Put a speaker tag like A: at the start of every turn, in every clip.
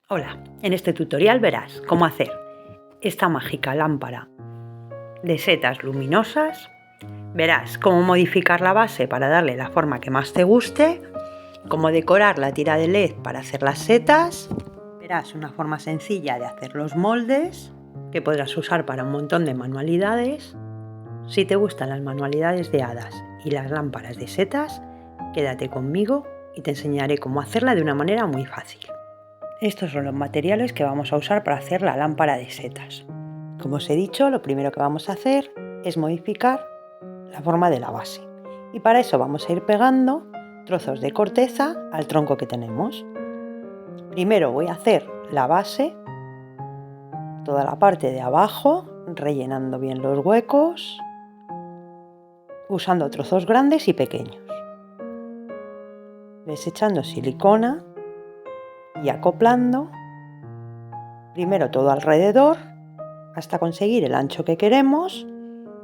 A: Hola, en este tutorial verás cómo hacer esta mágica lámpara de setas luminosas, verás cómo modificar la base para darle la forma que más te guste, cómo decorar la tira de LED para hacer las setas, verás una forma sencilla de hacer los moldes que podrás usar para un montón de manualidades. Si te gustan las manualidades de hadas y las lámparas de setas, quédate conmigo y te enseñaré cómo hacerla de una manera muy fácil. Estos son los materiales que vamos a usar para hacer la lámpara de setas. Como os he dicho, lo primero que vamos a hacer es modificar la forma de la base. Y para eso vamos a ir pegando trozos de corteza al tronco que tenemos. Primero voy a hacer la base, toda la parte de abajo, rellenando bien los huecos, usando trozos grandes y pequeños. Desechando silicona y acoplando primero todo alrededor hasta conseguir el ancho que queremos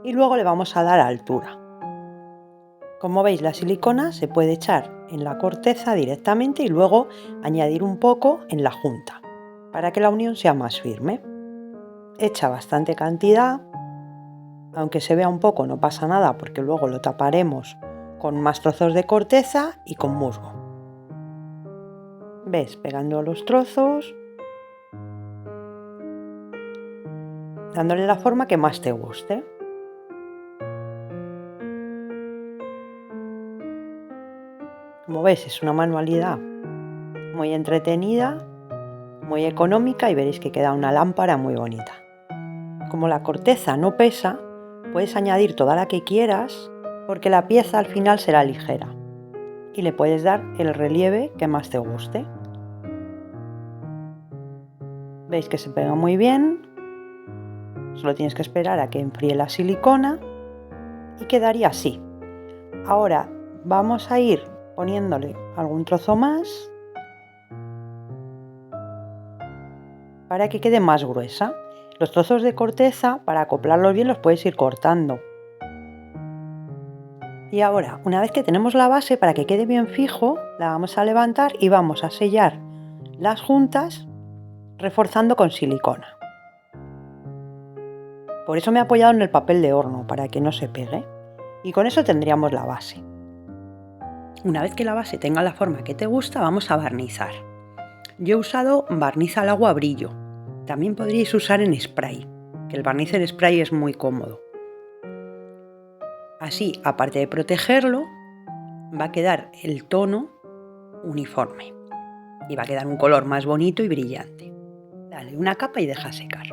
A: y luego le vamos a dar altura. Como veis, la silicona se puede echar en la corteza directamente y luego añadir un poco en la junta para que la unión sea más firme. Echa bastante cantidad, aunque se vea un poco no pasa nada porque luego lo taparemos con más trozos de corteza y con musgo. ¿Ves? Pegando los trozos, dándole la forma que más te guste. Como ves, es una manualidad muy entretenida, muy económica y veréis que queda una lámpara muy bonita. Como la corteza no pesa, puedes añadir toda la que quieras porque la pieza al final será ligera y le puedes dar el relieve que más te guste. Veis que se pega muy bien, solo tienes que esperar a que enfríe la silicona y quedaría así. Ahora vamos a ir poniéndole algún trozo más para que quede más gruesa. Los trozos de corteza, para acoplarlos bien, los puedes ir cortando. Y ahora, una vez que tenemos la base, para que quede bien fijo, la vamos a levantar y vamos a sellar las juntas reforzando con silicona. Por eso me he apoyado en el papel de horno, para que no se pegue. Y con eso tendríamos la base. Una vez que la base tenga la forma que te gusta, vamos a barnizar. Yo he usado barniz al agua brillo. También podríais usar en spray, que el barniz en spray es muy cómodo. Así, aparte de protegerlo, va a quedar el tono uniforme y va a quedar un color más bonito y brillante. Dale una capa y deja secar.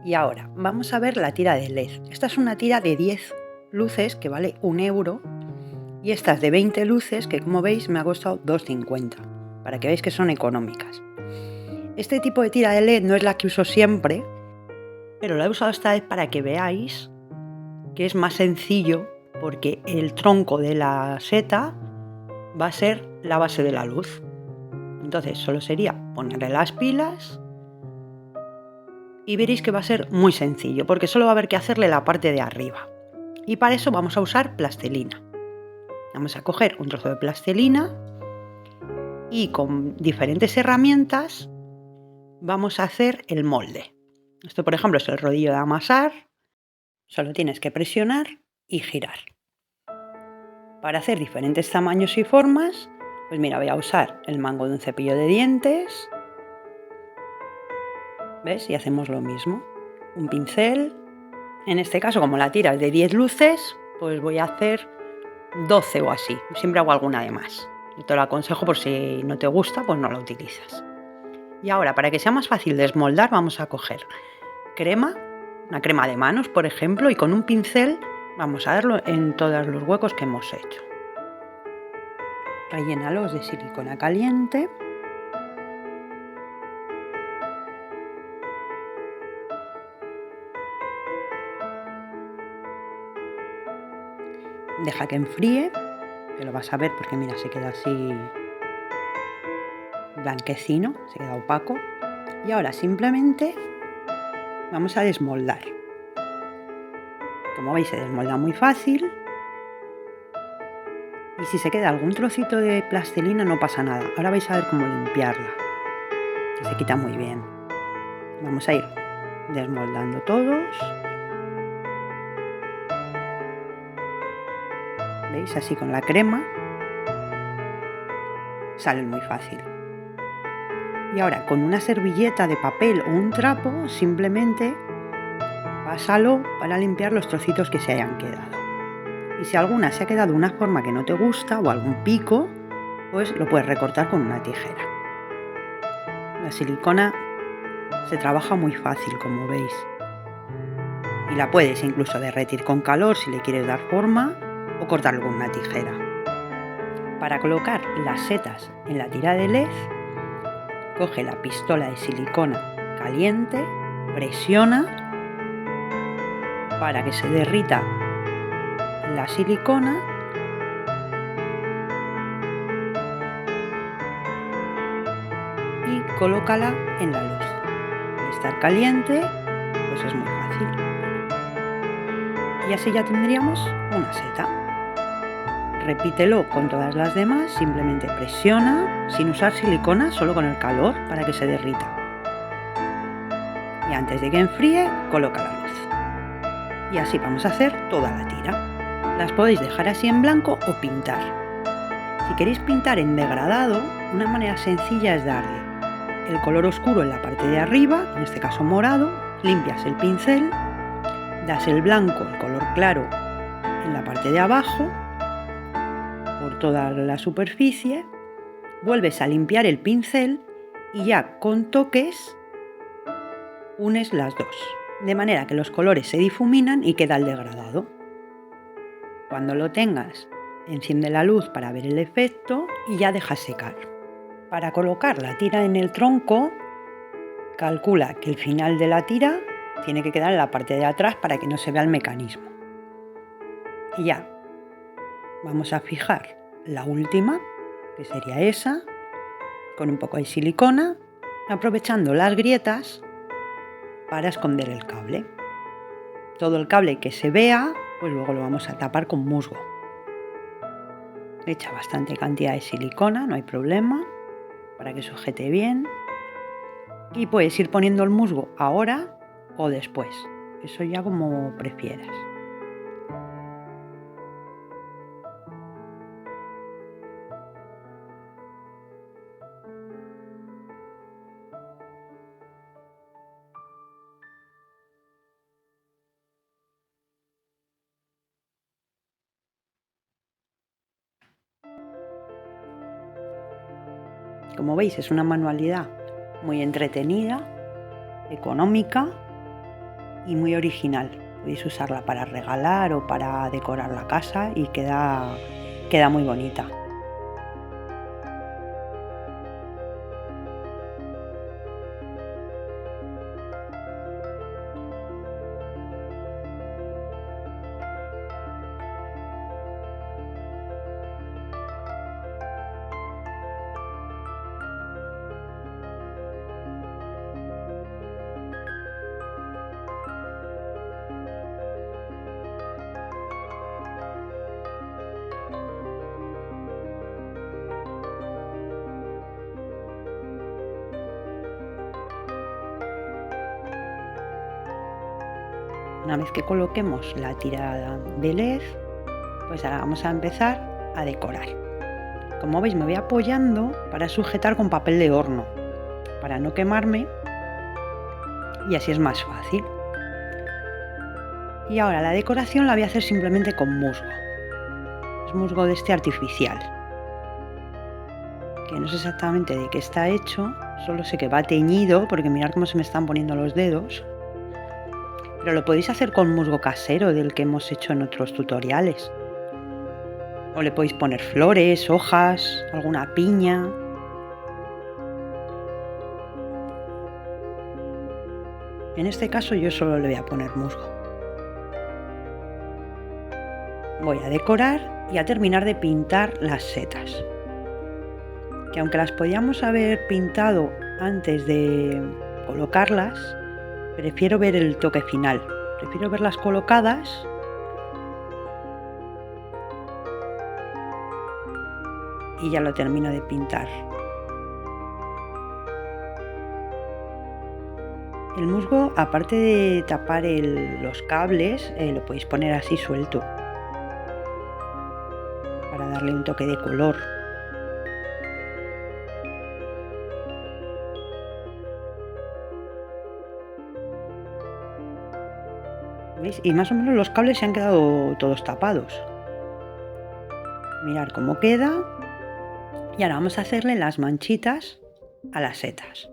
A: Y ahora vamos a ver la tira de LED. Esta es una tira de 10 luces que vale 1 euro y esta es de 20 luces que, como veis, me ha costado 2,50, para que veáis que son económicas. Este tipo de tira de LED no es la que uso siempre, pero la he usado esta vez para que veáis que es más sencillo porque el tronco de la seta va a ser la base de la luz. Entonces solo sería ponerle las pilas y veréis que va a ser muy sencillo porque solo va a haber que hacerle la parte de arriba. Y para eso vamos a usar plastilina. Vamos a coger un trozo de plastilina y con diferentes herramientas vamos a hacer el molde. Esto, por ejemplo, es el rodillo de amasar. Solo tienes que presionar y girar. Para hacer diferentes tamaños y formas, pues mira, voy a usar el mango de un cepillo de dientes. ¿Ves? Y hacemos lo mismo. Un pincel. En este caso, como la tira es de 10 luces, pues voy a hacer 12 o así. Siempre hago alguna de más. Yo te lo aconsejo por si no te gusta, pues no la utilizas. Y ahora, para que sea más fácil de esmoldar, vamos a coger crema, una crema de manos, por ejemplo, y con un pincel vamos a darlo en todos los huecos que hemos hecho. Rellénalos de silicona caliente. Deja que enfríe, que lo vas a ver porque mira, se queda así blanquecino, se queda opaco. Y ahora simplemente vamos a desmoldar. Como veis, se desmolda muy fácil. Y si se queda algún trocito de plastilina no pasa nada. Ahora vais a ver cómo limpiarla. que se quita muy bien. Vamos a ir desmoldando todos. ¿Veis? Así con la crema sale muy fácil. Y ahora con una servilleta de papel o un trapo simplemente pásalo para limpiar los trocitos que se hayan quedado. Y si alguna se ha quedado de una forma que no te gusta o algún pico, pues lo puedes recortar con una tijera. La silicona se trabaja muy fácil, como veis. Y la puedes incluso derretir con calor si le quieres dar forma o cortarlo con una tijera. Para colocar las setas en la tira de LED, coge la pistola de silicona caliente, presiona para que se derrita la silicona y colócala en la luz. Al estar caliente, pues es muy fácil. Y así ya tendríamos una seta. Repítelo con todas las demás, simplemente presiona, sin usar silicona, solo con el calor para que se derrita. Y antes de que enfríe, coloca la luz. Y así vamos a hacer toda la tira. Las podéis dejar así en blanco o pintar. Si queréis pintar en degradado, una manera sencilla es darle el color oscuro en la parte de arriba, en este caso morado, limpias el pincel, das el blanco, el color claro, en la parte de abajo, por toda la superficie, vuelves a limpiar el pincel y ya con toques unes las dos, de manera que los colores se difuminan y queda el degradado. Cuando lo tengas, enciende la luz para ver el efecto y ya dejas secar. Para colocar la tira en el tronco, calcula que el final de la tira tiene que quedar en la parte de atrás para que no se vea el mecanismo. Y ya, vamos a fijar la última, que sería esa, con un poco de silicona, aprovechando las grietas para esconder el cable. Todo el cable que se vea, pues luego lo vamos a tapar con musgo. Echa bastante cantidad de silicona, no hay problema, para que sujete bien. Y puedes ir poniendo el musgo ahora o después, eso ya como prefieras. Como veis, es una manualidad muy entretenida, económica y muy original. Podéis usarla para regalar o para decorar la casa y queda muy bonita. Una vez que coloquemos la tira de LED, pues ahora vamos a empezar a decorar. Como veis, me voy apoyando para sujetar con papel de horno, para no quemarme, y así es más fácil. Y ahora la decoración la voy a hacer simplemente con musgo. Es musgo de este artificial, que no sé exactamente de qué está hecho, solo sé que va teñido, porque mirad cómo se me están poniendo los dedos. Pero lo podéis hacer con musgo casero del que hemos hecho en otros tutoriales. O le podéis poner flores, hojas, alguna piña. En este caso yo solo le voy a poner musgo. Voy a decorar y a terminar de pintar las setas. Que aunque las podíamos haber pintado antes de colocarlas, prefiero ver el toque final. Prefiero verlas colocadas y ya lo termino de pintar. El musgo, aparte de tapar los cables, lo podéis poner así suelto para darle un toque de color. ¿Veis? Y más o menos los cables se han quedado todos tapados. Mirad cómo queda. Y ahora vamos a hacerle las manchitas a las setas.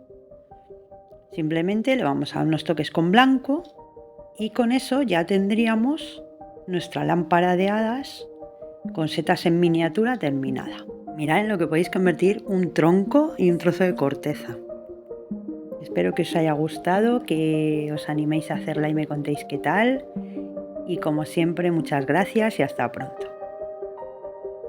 A: Simplemente le vamos a dar unos toques con blanco y con eso ya tendríamos nuestra lámpara de hadas con setas en miniatura terminada. Mirad en lo que podéis convertir un tronco y un trozo de corteza. Espero que os haya gustado, que os animéis a hacerla y me contéis qué tal. Y como siempre, muchas gracias y hasta pronto.